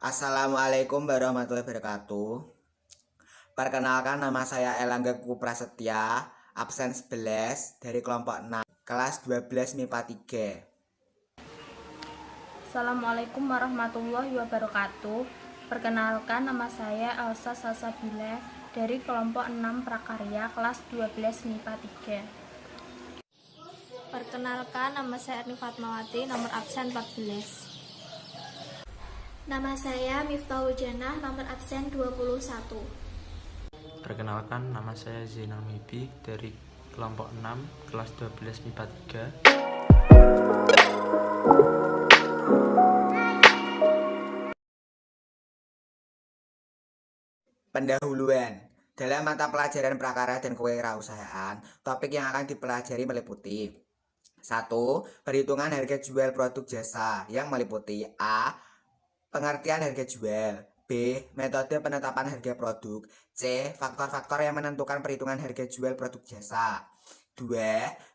Assalamualaikum warahmatullahi wabarakatuh. Perkenalkan, nama saya Elangga Prasetya, absen 11 dari kelompok 6, kelas 12 MIPA 3. Assalamualaikum warahmatullahi wabarakatuh. Perkenalkan, nama saya Elsa Salsabila dari kelompok 6 Prakarya kelas 12 MIPA 3. Perkenalkan, nama saya Erni Fatmawati, nomor absen 14. Nama saya Miftahul Janah, nomor absen 21. Perkenalkan, nama saya Zainal Mibi dari kelompok 6 kelas 12 MIPA 3. Pendahuluan. Dalam mata pelajaran prakarya dan kewirausahaan, topik yang akan dipelajari meliputi 1. Perhitungan harga jual produk jasa yang meliputi A. Pengertian harga jual, B. Metode penetapan harga produk, C. Faktor-faktor yang menentukan perhitungan harga jual produk jasa. 2.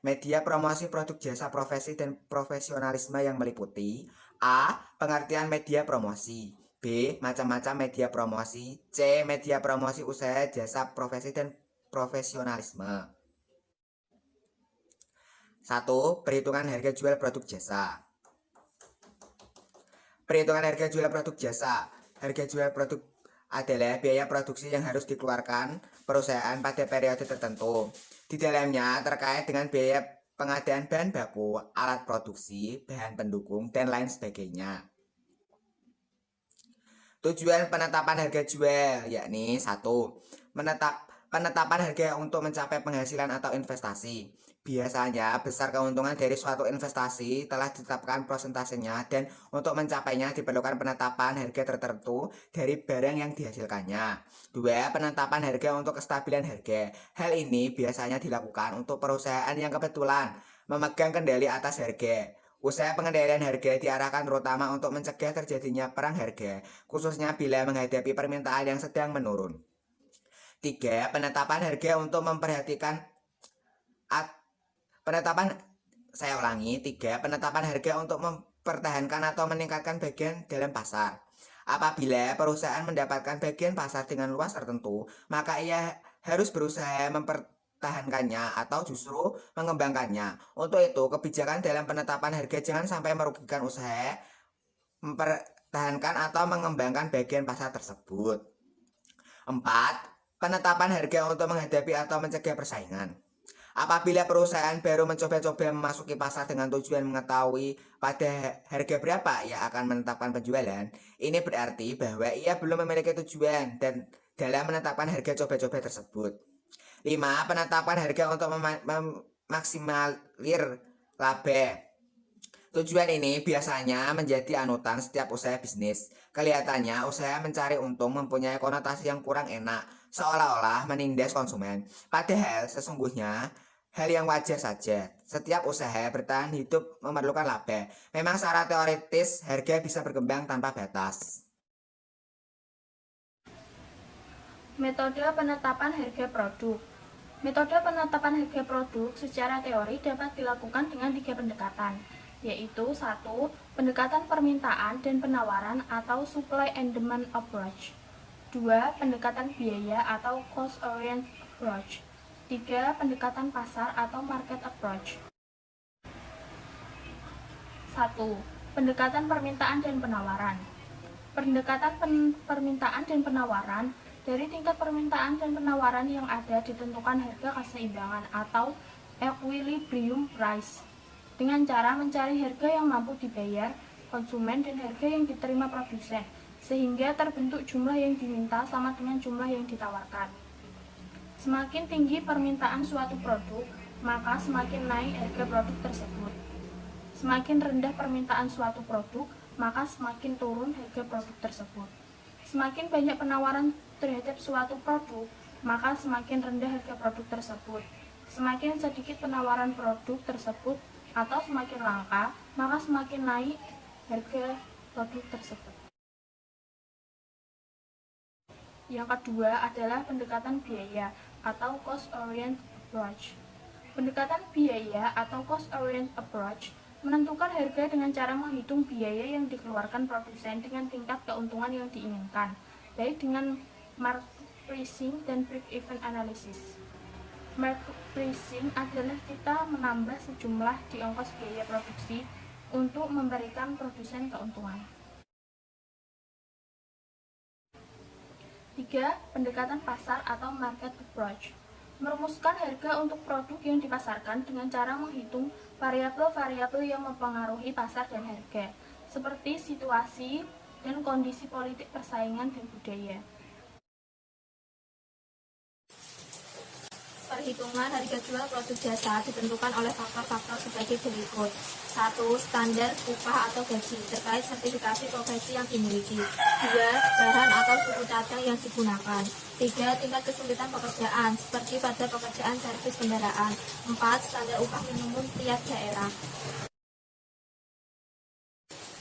Media promosi produk jasa profesi dan profesionalisme yang meliputi A. Pengertian media promosi, B. Macam-macam media promosi, C. Media promosi usaha jasa profesi dan profesionalisme. 1. Perhitungan harga jual produk jasa. Perhitungan harga jual produk jasa. Harga jual produk adalah biaya produksi yang harus dikeluarkan perusahaan pada periode tertentu. Di dalamnya terkait dengan biaya pengadaan bahan baku, alat produksi, bahan pendukung, dan lain sebagainya. Tujuan penetapan harga jual yakni 1. Penetapan harga untuk mencapai penghasilan atau investasi. Biasanya besar keuntungan dari suatu investasi telah ditetapkan persentasenya, dan untuk mencapainya diperlukan penetapan harga tertentu dari barang yang dihasilkannya. 2. Penetapan harga untuk kestabilan harga. Hal ini biasanya dilakukan untuk perusahaan yang kebetulan memegang kendali atas harga. Usaha pengendalian harga diarahkan terutama untuk mencegah terjadinya perang harga, khususnya bila menghadapi permintaan yang sedang menurun. 3. Penetapan harga untuk memperhatikan penetapan harga untuk mempertahankan atau meningkatkan bagian dalam pasar. Apabila perusahaan mendapatkan bagian pasar dengan luas tertentu, maka ia harus berusaha mempertahankannya atau justru mengembangkannya. Untuk itu, kebijakan dalam penetapan harga jangan sampai merugikan usaha mempertahankan atau mengembangkan bagian pasar tersebut. 4. Penetapan harga untuk menghadapi atau mencegah persaingan. Apabila perusahaan baru mencoba-coba memasuki pasar dengan tujuan mengetahui pada harga berapa ia akan menetapkan penjualan, ini berarti bahwa ia belum memiliki tujuan dan dalam menetapkan harga coba-coba tersebut. 5. Penetapan harga untuk memaksimalir laba. Tujuan ini biasanya menjadi anutan setiap usaha bisnis. Kelihatannya usaha mencari untung mempunyai konotasi yang kurang enak, seolah-olah menindas konsumen. Padahal sesungguhnya hal yang wajar saja. Setiap usaha bertahan hidup memerlukan laba. Memang secara teoritis harga bisa berkembang tanpa batas. Metode penetapan harga produk. Metode penetapan harga produk secara teori dapat dilakukan dengan 3 pendekatan, yaitu 1. Pendekatan permintaan dan penawaran atau supply and demand approach. 2. Pendekatan biaya atau cost oriented approach. 3. Pendekatan pasar atau market approach. 1. Pendekatan permintaan dan penawaran. Pendekatan permintaan dan penawaran. Dari tingkat permintaan dan penawaran yang ada ditentukan harga keseimbangan atau equilibrium price, dengan cara mencari harga yang mampu dibayar konsumen dan harga yang diterima produsen, sehingga terbentuk jumlah yang diminta sama dengan jumlah yang ditawarkan. Semakin tinggi permintaan suatu produk, maka semakin naik harga produk tersebut. Semakin rendah permintaan suatu produk, maka semakin turun harga produk tersebut. Semakin banyak penawaran terhadap suatu produk, maka semakin rendah harga produk tersebut. Semakin sedikit penawaran produk tersebut atau semakin langka, maka semakin naik harga produk tersebut. Yang kedua adalah pendekatan biaya atau cost oriented approach. Pendekatan biaya atau cost oriented approach Menentukan harga dengan cara menghitung biaya yang dikeluarkan produsen dengan tingkat keuntungan yang diinginkan, baik dengan market pricing dan break-even analysis. Market pricing adalah kita menambah sejumlah di ongkos biaya produksi untuk memberikan produsen keuntungan. 3. Pendekatan pasar atau market approach. Merumuskan harga untuk produk yang dipasarkan dengan cara menghitung variabel-variabel yang mempengaruhi pasar dan harga, seperti situasi dan kondisi politik persaingan dan budaya. Perhitungan harga jual produk jasa ditentukan oleh faktor-faktor sebagai berikut. 1. Standar upah atau gaji terkait sertifikasi profesi yang dimiliki. 2. Bahan atau suku cadang yang digunakan. 3. Tingkat kesulitan pekerjaan, seperti pada pekerjaan servis kendaraan. 4. Standar upah minimum tiap daerah.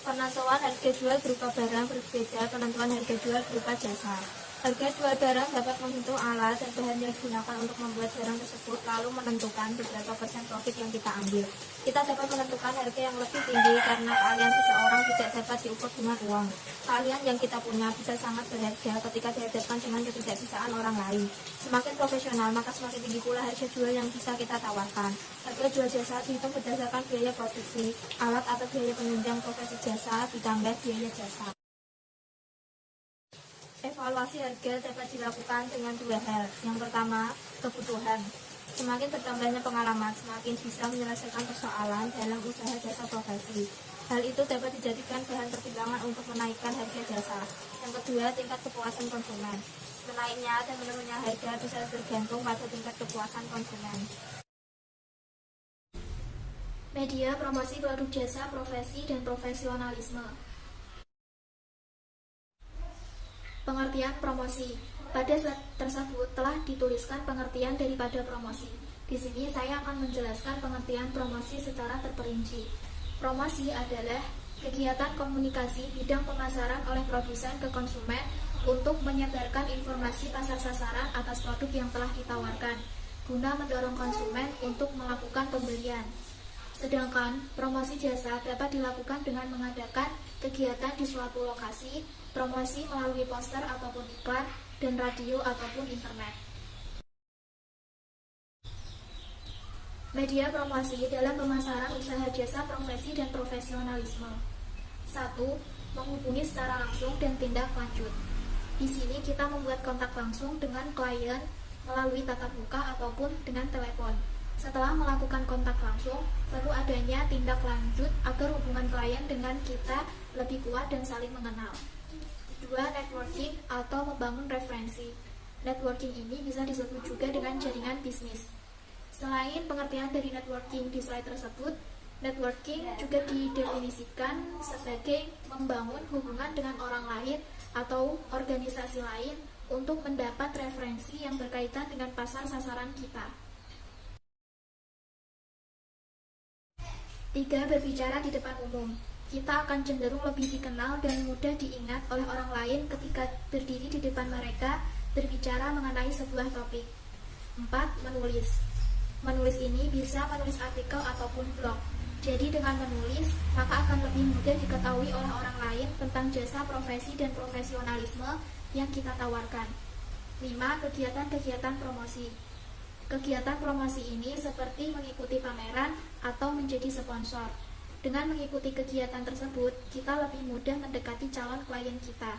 Penentuan harga jual berupa barang berbeda penentuan harga jual berupa jasa. Harga jual barang dapat menghitung alat dan bahan yang digunakan untuk membuat barang tersebut, lalu menentukan beberapa persen profit yang kita ambil. Kita dapat menentukan harga yang lebih tinggi karena keahlian seseorang tidak dapat diukur dengan uang. Keahlian yang kita punya bisa sangat berharga ketika dihadapkan dengan ketidakbisaan orang lain. Semakin profesional, maka semakin tinggi pula harga jual yang bisa kita tawarkan. Harga jual jasa dihitung berdasarkan biaya produksi, alat atau biaya penunjang profesi jasa ditambah biaya jasa. Evaluasi harga dapat dilakukan dengan dua hal. Yang pertama, kebutuhan. Semakin bertambahnya pengalaman, semakin bisa menyelesaikan persoalan dalam usaha jasa profesi. Hal itu dapat dijadikan bahan pertimbangan untuk menaikkan harga jasa. Yang kedua, tingkat kepuasan konsumen. Menaiknya dan menurunnya harga bisa bergantung pada tingkat kepuasan konsumen. Media promosi produk jasa, profesi, dan profesionalisme. Pengertian promosi. Pada slide tersebut telah dituliskan pengertian daripada promosi. Di sini saya akan menjelaskan pengertian promosi secara terperinci. Promosi adalah kegiatan komunikasi bidang pemasaran oleh produsen ke konsumen untuk menyebarkan informasi pasar sasaran atas produk yang telah ditawarkan, guna mendorong konsumen untuk melakukan pembelian. Sedangkan promosi jasa dapat dilakukan dengan mengadakan kegiatan di suatu lokasi, promosi melalui poster ataupun iklan, dan radio ataupun internet. Media promosi dalam pemasaran usaha jasa, profesi, dan profesionalisme. 1. Menghubungi secara langsung dan tindak lanjut. Di sini kita membuat kontak langsung dengan klien melalui tatap muka ataupun dengan telepon. Setelah melakukan kontak langsung, perlu adanya tindak lanjut agar hubungan klien dengan kita lebih kuat dan saling mengenal. 2. Networking atau membangun referensi. Networking ini bisa disebut juga dengan jaringan bisnis. Selain pengertian dari networking di slide tersebut, networking juga didefinisikan sebagai membangun hubungan dengan orang lain atau organisasi lain untuk mendapat referensi yang berkaitan dengan pasar sasaran kita. 3. Berbicara di depan umum. Kita akan cenderung lebih dikenal dan mudah diingat oleh orang lain ketika berdiri di depan mereka berbicara mengenai sebuah topik. 4. Menulis. Menulis ini bisa menulis artikel ataupun blog. Jadi dengan menulis, maka akan lebih mudah diketahui oleh orang lain tentang jasa, profesi, dan profesionalisme yang kita tawarkan. 5. Kegiatan-kegiatan promosi. Kegiatan promosi ini seperti mengikuti pameran atau menjadi sponsor. Dengan mengikuti kegiatan tersebut, kita lebih mudah mendekati calon klien kita.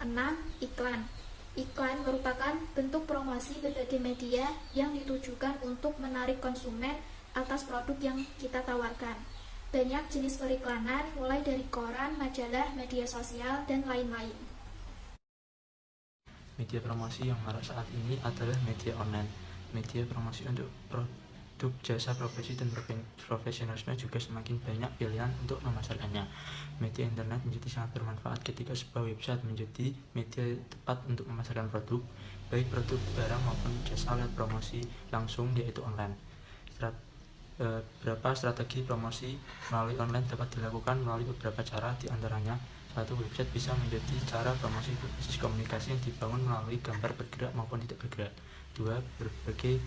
6. Iklan. Iklan merupakan bentuk promosi berbagai media yang ditujukan untuk menarik konsumen atas produk yang kita tawarkan. Banyak jenis periklanan, mulai dari koran, majalah, media sosial, dan lain-lain. Media promosi yang marak saat ini adalah media online. Media promosi untuk produk jasa, profesi, dan profesionalisme juga semakin banyak pilihan untuk memasarkannya. Media internet menjadi sangat bermanfaat ketika sebuah website menjadi media tepat untuk memasarkan produk, baik produk barang maupun jasa lewat promosi langsung, yaitu online. Beberapa strategi promosi melalui online dapat dilakukan melalui beberapa cara, diantaranya: 1. Website bisa menjadi cara promosi berbasis komunikasi yang dibangun melalui gambar bergerak maupun tidak bergerak. 2. Berbagai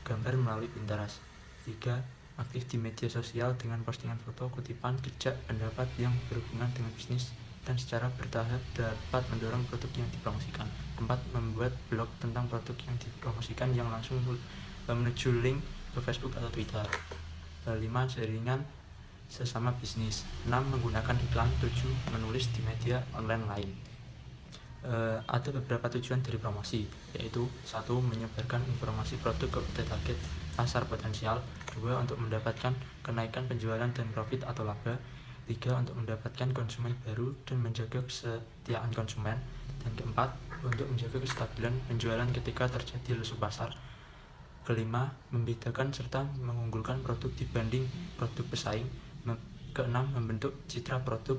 gambar melalui Pinterest. 3. aktif di media sosial dengan postingan foto, kutipan, jejak, pendapat yang berhubungan dengan bisnis, dan secara bertahap dapat mendorong produk yang dipromosikan. 4. Membuat blog tentang produk yang dipromosikan yang langsung menuju link ke Facebook atau Twitter. 5. Jaringan sesama bisnis. 6. Menggunakan iklan. 7. Menulis di media online lain. Ada beberapa tujuan dari promosi, yaitu 1. Menyebarkan informasi produk ke target pasar potensial. 2. Untuk mendapatkan kenaikan penjualan dan profit atau laba. 3. Untuk mendapatkan konsumen baru dan menjaga kesetiaan konsumen. Dan keempat, untuk menjaga kestabilan penjualan ketika terjadi lesu pasar. Kelima, membedakan serta mengunggulkan produk dibanding produk pesaing. Keenam, membentuk citra produk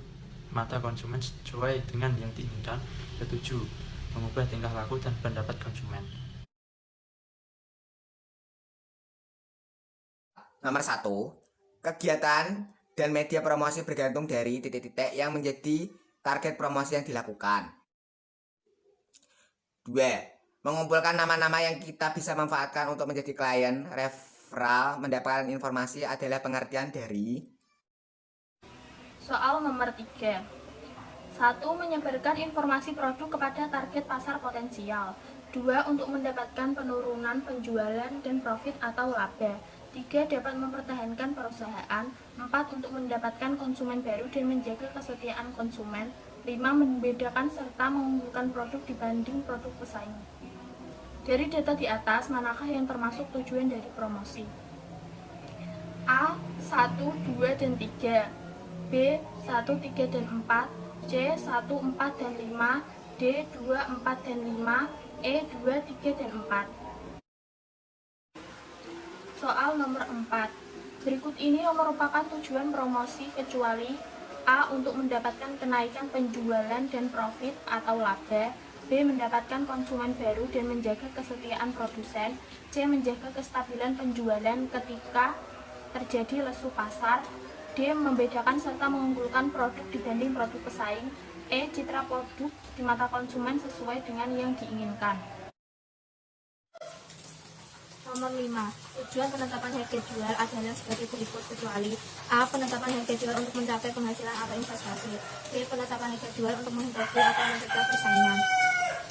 mata konsumen sesuai dengan yang diinginkan. Ketujuh, mengubah tingkah laku dan pendapat konsumen. Nomor 1, kegiatan dan media promosi bergantung dari titik-titik yang menjadi target promosi yang dilakukan. 2. Mengumpulkan nama-nama yang kita bisa manfaatkan untuk menjadi klien referral. Mendapatkan informasi adalah pengertian dari Soal nomor 3. 1. Menyebarkan informasi produk kepada target pasar potensial. 2. Untuk mendapatkan penurunan penjualan dan profit atau laba. 3. Dapat mempertahankan perusahaan. 4. Untuk mendapatkan konsumen baru dan menjaga kesetiaan konsumen. 5. Membedakan serta mengunggulkan produk dibanding produk pesaing. Dari data di atas, manakah yang termasuk tujuan dari promosi? A. 1, 2, dan 3. B. 1, 3, dan 4. C. 1, 4, dan 5. D. 2, 4, dan 5. E. 2, 3, dan 4. Soal nomor 4. Berikut ini merupakan tujuan promosi kecuali A. Untuk mendapatkan kenaikan penjualan dan profit atau laba. B. Mendapatkan konsumen baru dan menjaga kesetiaan produsen. C. Menjaga kestabilan penjualan ketika terjadi lesu pasar. D. Membedakan serta mengunggulkan produk dibanding produk pesaing. E. Citra produk di mata konsumen sesuai dengan yang diinginkan. Nomor 5. Tujuan penetapan harga jual adalah sebagai berikut kecuali A. Penetapan harga jual untuk mencapai penghasilan atau investasi. B. Penetapan harga jual untuk menghindari atau mencegah persaingan.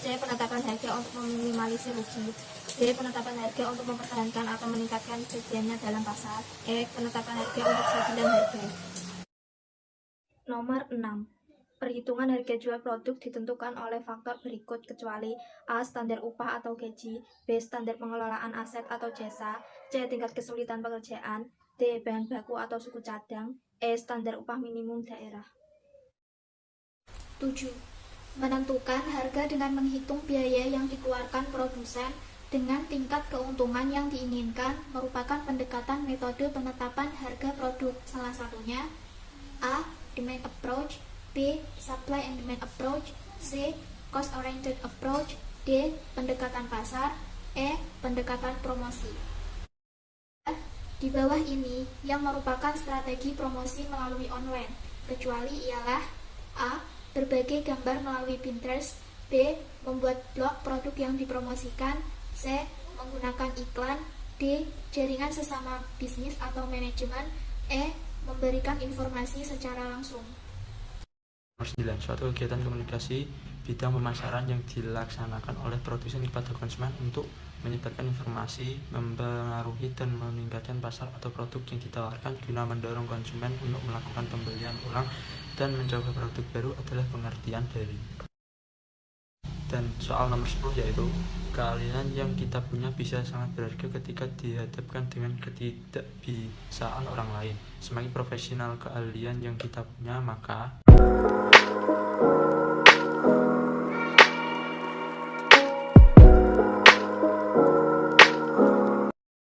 C. Penetapan harga untuk meminimalisir rugi. D. Penetapan harga untuk mempertahankan atau meningkatkan kegiatannya dalam pasar. E. Penetapan harga untuk stabilan harga. Nomor 6. Perhitungan harga jual produk ditentukan oleh faktor berikut kecuali A. Standar upah atau gaji. B. Standar pengelolaan aset atau jasa. C. Tingkat kesulitan pekerjaan. D. Bahan baku atau suku cadang. E. Standar upah minimum daerah. 7. Menentukan harga dengan menghitung biaya yang dikeluarkan produsen dengan tingkat keuntungan yang diinginkan merupakan pendekatan metode penetapan harga produk. Salah satunya A. Demand approach. B. Supply and demand approach. C. Cost oriented approach. D. Pendekatan pasar. E. Pendekatan promosi. Di bawah ini yang merupakan strategi promosi melalui online, kecuali ialah A. Berbagai gambar melalui Pinterest. B. Membuat blog produk yang dipromosikan. C. Menggunakan iklan. D. Jaringan sesama bisnis atau manajemen. E. Memberikan informasi secara langsung. Nomor 9. Suatu kegiatan komunikasi bidang pemasaran yang dilaksanakan oleh produsen kepada konsumen untuk menyebarkan informasi, mempengaruhi dan meningkatkan pasar atau produk yang ditawarkan guna mendorong konsumen untuk melakukan pembelian ulang dan mencoba produk baru adalah pengertian dari. Dan soal nomor 10 yaitu keahlian yang kita punya bisa sangat berharga ketika dihadapkan dengan ketidakbisaan orang lain. Semakin profesional keahlian yang kita punya, maka